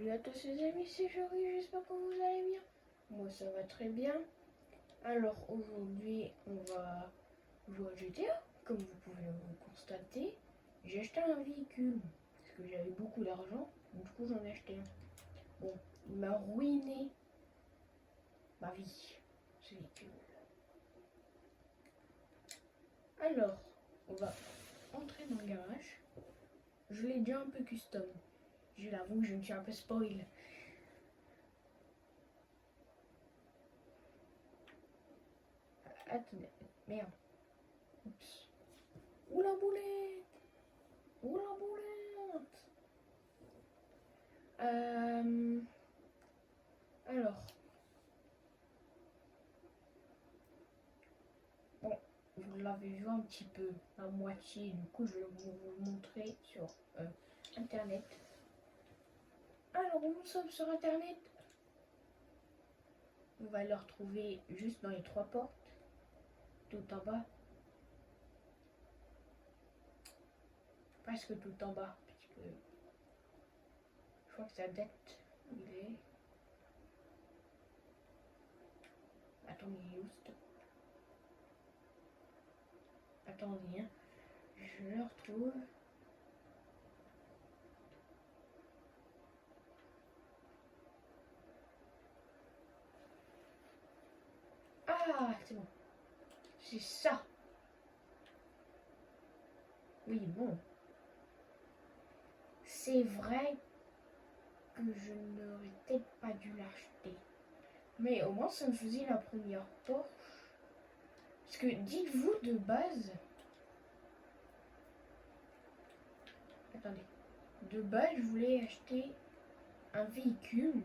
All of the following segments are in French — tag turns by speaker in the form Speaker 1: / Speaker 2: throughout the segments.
Speaker 1: Salut à tous les amis, c'est Jory, j'espère que vous allez bien. Moi ça va très bien. Alors aujourd'hui on va jouer à GTA, comme vous pouvez le constater. J'ai acheté un véhicule, parce que j'avais beaucoup d'argent, du coup j'en ai acheté un. Bon, il m'a ruiné ma vie, ce véhicule. Alors, on va entrer dans le garage. Je l'ai déjà un peu custom. Je l'avoue que je me suis un peu spoil. Attendez, merde. Oups. Ouh la boulette! Ouh la boulette! Alors. Bon, vous l'avez vu un petit peu, la moitié. Du coup, je vais vous montrer sur Internet. Alors, nous sommes sur Internet. On va le retrouver juste dans les 3 portes. Tout en bas. Presque tout en bas. Parce que je crois que ça date. Il est. Attendez, juste. Attendez, hein. Je le retrouve. Ah, c'est bon. C'est ça. Oui, bon. C'est vrai que je n'aurais peut-être pas dû l'acheter. Mais au moins, ça me faisait la première Porsche. Parce que dites-vous de base... Attendez. De base, je voulais acheter un véhicule.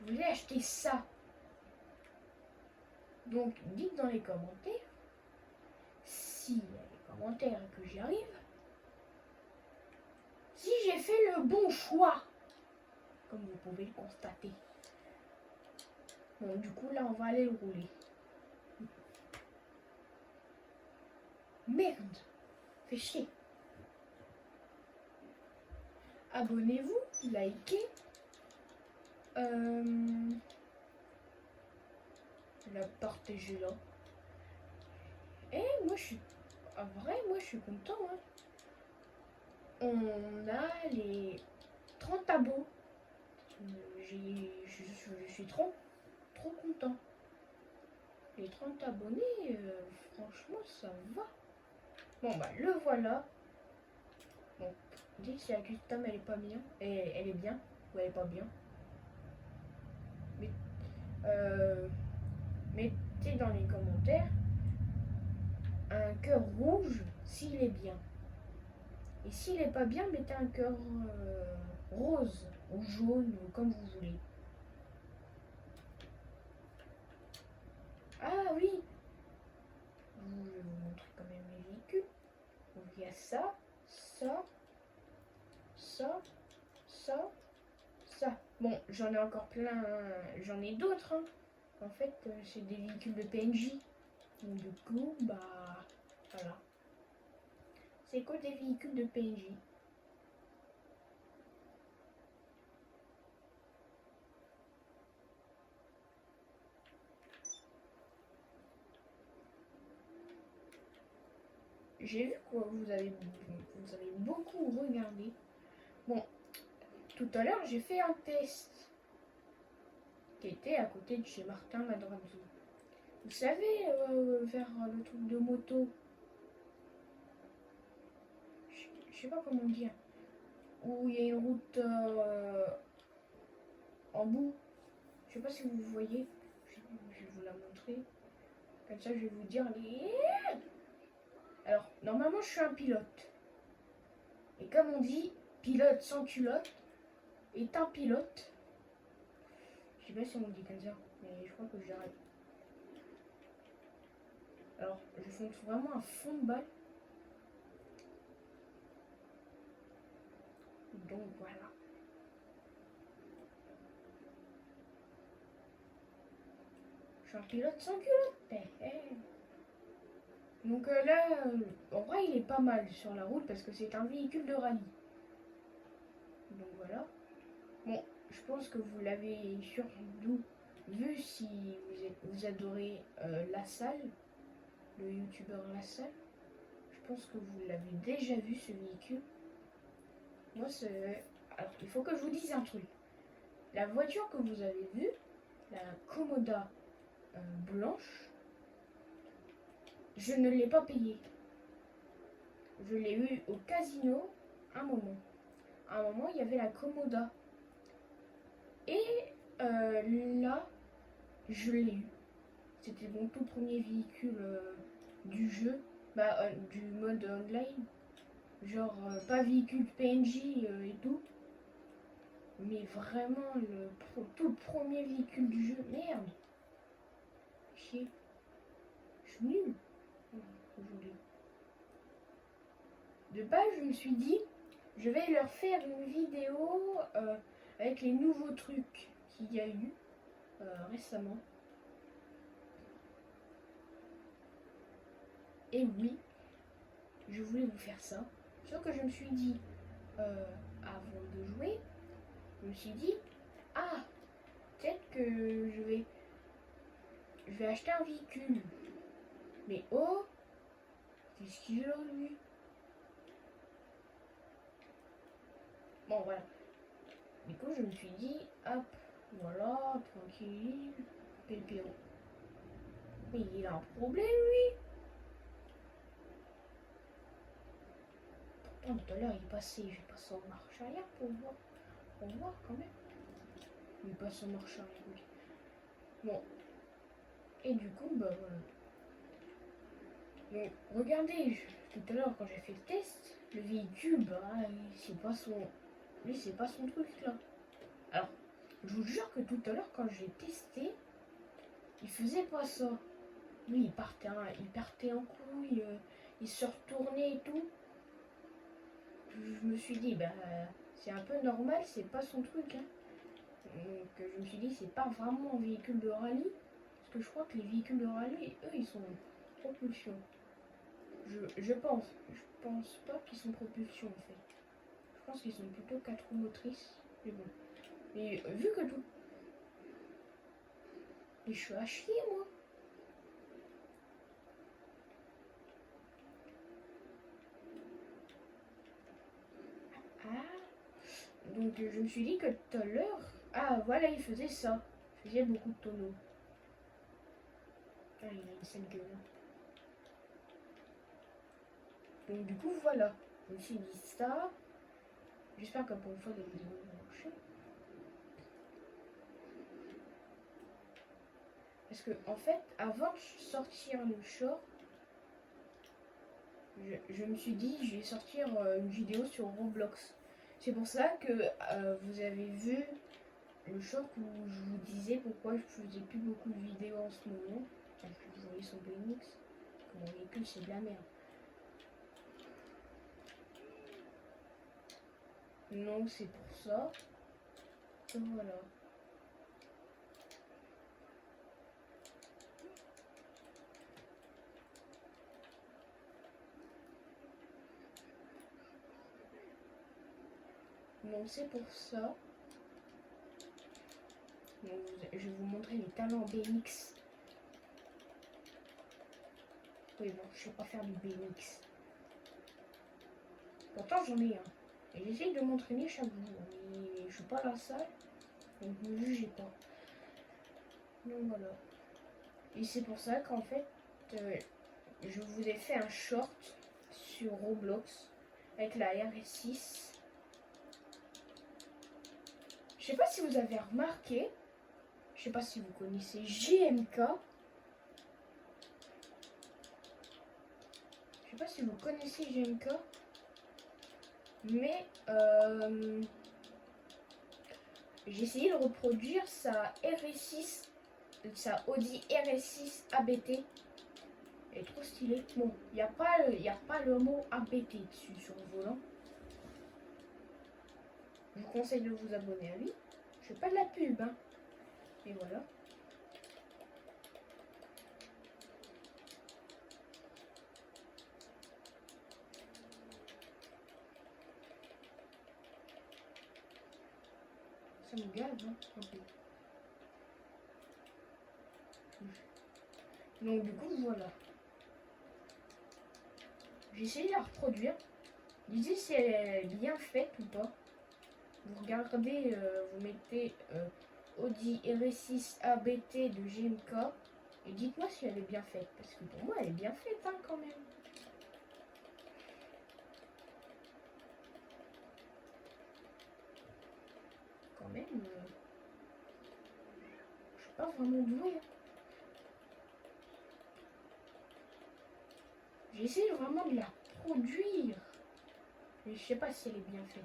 Speaker 1: Je voulais acheter ça. Donc, dites dans les commentaires s'il y a des commentaires que j'y arrive. Si j'ai fait le bon choix. Comme vous pouvez le constater. Bon, du coup, là, on va aller le rouler. Merde. Fait chier. Abonnez-vous, likez. La partagez-la. Et moi, je suis... En vrai, moi, je suis content. Hein. On a les 30 abos. Je suis trop content. Les 30 abonnés, franchement, ça va. Bon, bah, le voilà. Bon, dites si la custom, elle est pas bien. Elle est bien ou elle est pas bien. Mais, mettez dans les commentaires un cœur rouge s'il est bien. Et s'il est pas bien, mettez un cœur rose ou jaune ou comme vous voulez. Ah oui, je vais vous montrer quand même les véhicules. Donc il y a ça, ça, ça, ça, ça. Bon, j'en ai encore plein, j'en ai d'autres. Hein. En fait, c'est des véhicules de PNJ. Donc du coup, bah, voilà. C'est quoi des véhicules de PNJ? J'ai vu que vous avez beaucoup regardé. Bon, tout à l'heure, j'ai fait un test qui était à côté de chez Martin Madrazzo. Vous savez, vers le truc de moto. Je sais pas comment dire. Où il y a une route en bout. Je sais pas si vous voyez. Je vais vous la montrer. Comme ça, je vais vous dire les... Alors, normalement, je suis un pilote. Et comme on dit, pilote sans culotte est un pilote. Je sais pas si on dit comme ça, mais je crois que j'arrête. Alors, je fonce vraiment un fond de balle. Donc voilà. Je suis un pilote sans culotte. Donc là, en vrai, il est pas mal sur la route parce que c'est un véhicule de rallye. Bon, je pense que vous l'avez surtout vu si vous adorez La Salle, le youtubeur La Salle. Je pense que vous l'avez déjà vu ce véhicule. Moi, c'est... Alors, il faut que je vous dise un truc. La voiture que vous avez vue, la Komoda blanche, je ne l'ai pas payée. Je l'ai eue au casino un moment. À un moment, il y avait la Komoda. Et là, je l'ai eu. C'était mon tout premier véhicule du jeu, du mode online. Genre, pas véhicule PNJ et tout. Mais vraiment, le tout premier véhicule du jeu. Merde. Chier. Je suis nulle aujourd'hui. De base, je me suis dit, je vais leur faire une vidéo avec les nouveaux trucs qu'il y a eu récemment. Et oui, je voulais vous faire ça. Sauf que je me suis dit, avant de jouer, je me suis dit, ah, peut-être que je vais acheter un véhicule. Mais oh, qu'est-ce qu'il a lui? Bon, voilà. Du coup, je me suis dit, hop, voilà, tranquille, pépéro. Mais il a un problème, lui. Pourtant, tout à l'heure, il passait, j'ai passé en marche arrière pour voir quand même. Il passe en marche arrière, oui. Bon. Et du coup, bah voilà. Donc, regardez, tout à l'heure, quand j'ai fait le test, le véhicule, bah, c'est pas son... Lui, c'est pas son truc, là. Alors, je vous jure que tout à l'heure, quand j'ai testé, il faisait pas ça. Lui, il partait en couille, il se retournait et tout. Je me suis dit, bah, c'est un peu normal, c'est pas son truc, hein. Donc, je me suis dit, c'est pas vraiment un véhicule de rallye. Parce que je crois que les véhicules de rallye, eux, ils sont propulsion. Je pense pas qu'ils sont propulsion, en fait. Je pense qu'ils sont plutôt 4 roues motrices. Mais bon. Mais vu que tout... Mais je suis à chier, moi. Ah. Donc je me suis dit que tout à l'heure... Ah, voilà, il faisait ça. Il faisait beaucoup de tonneaux. Ah, il a une sale gueule. Donc du coup, voilà. Je me suis dit ça. J'espère que pour une fois, la vidéo va marcher. Parce que, en fait, avant de sortir le short, je me suis dit, je vais sortir une vidéo sur Roblox. C'est pour ça que vous avez vu le short où je vous disais pourquoi je faisais plus beaucoup de vidéos en ce moment. Parce que vous voyez son BMX, que mon véhicule c'est de la merde. Donc c'est pour ça. Donc voilà. Donc c'est pour ça. Donc, je vais vous montrer mes talents BMX. Oui bon, je sais pas faire du BMX. Pourtant j'en ai un. Et j'essaye de m'entraîner chaque jour. Mais je suis pas à la salle. Donc ne me jugez pas. Donc voilà. Et c'est pour ça qu'en fait, je vous ai fait un short sur Roblox avec la RS6. Je sais pas si vous avez remarqué, je sais pas si vous connaissez GMK. Je sais pas si vous connaissez GMK, mais j'ai essayé de reproduire sa RS6, sa Audi RS6 ABT. Elle est trop stylée. Bon, il n'y a pas le mot ABT dessus sur le volant. Je vous conseille de vous abonner à lui. Je fais pas de la pub, hein. Et voilà. Ça me gave, hein, un peu. Donc du coup, voilà. J'ai essayé de la reproduire. Dites si elle est bien faite ou pas. Vous regardez, vous mettez Audi RS6 ABT de GMK et dites-moi si elle est bien faite. Parce que pour moi, elle est bien faite, hein, quand même. Quand même, je suis pas vraiment douée. J'essaie vraiment de la produire. Mais je sais pas si elle est bien faite.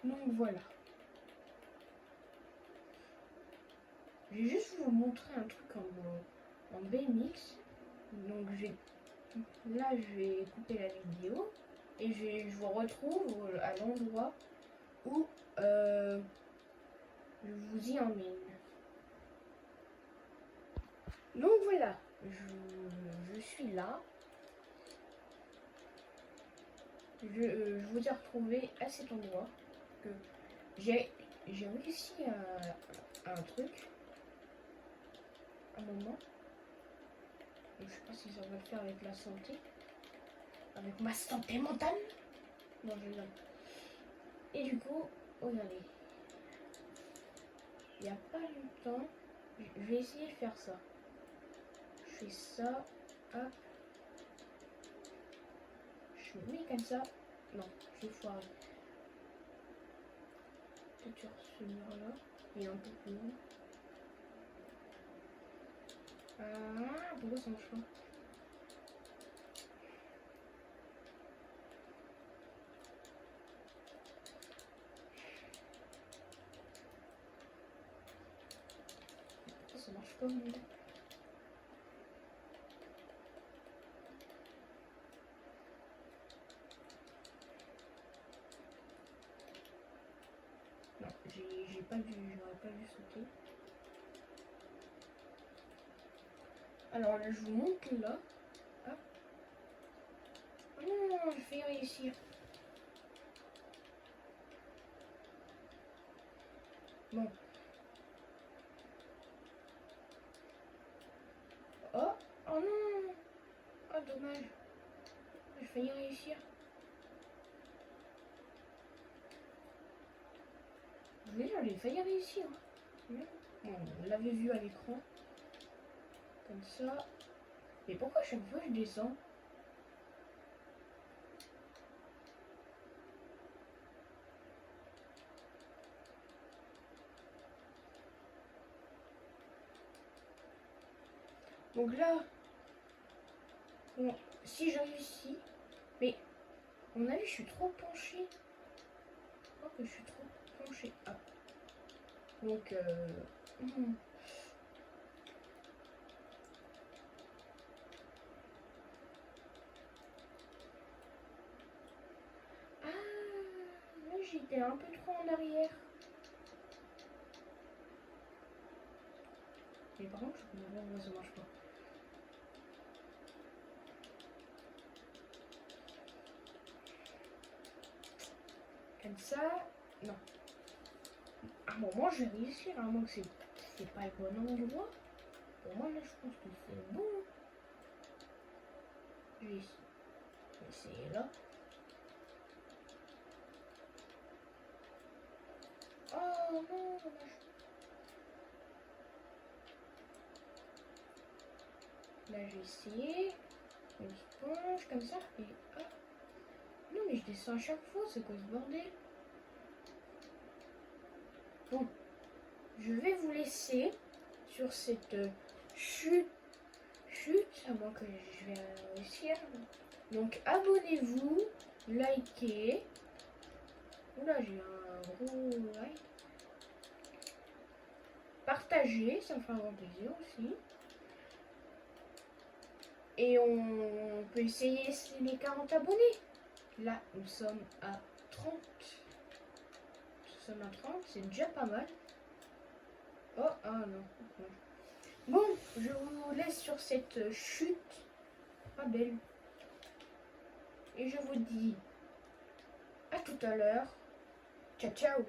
Speaker 1: Donc voilà. Je vais juste vous montrer un truc en BMX. Donc là je vais couper la vidéo. Et je vous retrouve à l'endroit où je vous y emmène. Donc voilà. Je suis là. Je vous ai retrouvé à cet endroit que j'ai réussi à un truc un moment. Donc, je sais pas si ça va le faire avec la santé, avec ma santé mentale. Non, je rigole. Et du coup, regardez, il n'y a pas longtemps, je vais essayer de faire ça. Je fais ça, hop. Je me mets comme ça. Non, j'ai foiré. Peut-être sur ce mur-là. Et un peu plus haut. Ah, pourquoi ça marche pas? Pourquoi ça marche pas? Non, j'ai pas vu, j'aurais pas vu sauter. Alors là, je vous montre là. Hop. Oh non, je vais réussir. Bon. Oh, oh non. Oh, dommage. Je vais y réussir. Oui, j'avais failli réussir. Bon, on l'avait vu à l'écran. Comme ça. Mais pourquoi chaque fois je descends? Donc là, bon, si je réussis, mais à mon avis, je suis trop penchée. Je crois que je suis trop penchée. Ah. Donc, Ah, là j'étais un peu trop en arrière. Mais par contre, je comprends pas, ça marche pas. Comme ça, non. À un moment, je vais réussir, à moins que c'est pas le bon endroit. Pour moi, là, je pense que c'est bon. Je vais essayer là. Oh non, dommage. Là, je vais essayer. Une sponge comme ça. Et hop. Non, mais je descends à chaque fois. C'est quoi ce bordel? Bon. Je vais vous laisser sur cette chute, à moins que je vais réussir. Donc abonnez-vous, likez. Oula, j'ai un gros like. Partagez, ça me fera grand plaisir aussi. Et on peut essayer les 40 abonnés. Là, nous sommes à 30. Nous sommes à 30, c'est déjà pas mal. Oh, ah non. Bon, je vous laisse sur cette chute pas belle. Et je vous dis à tout tout à l'heure. Ciao, ciao.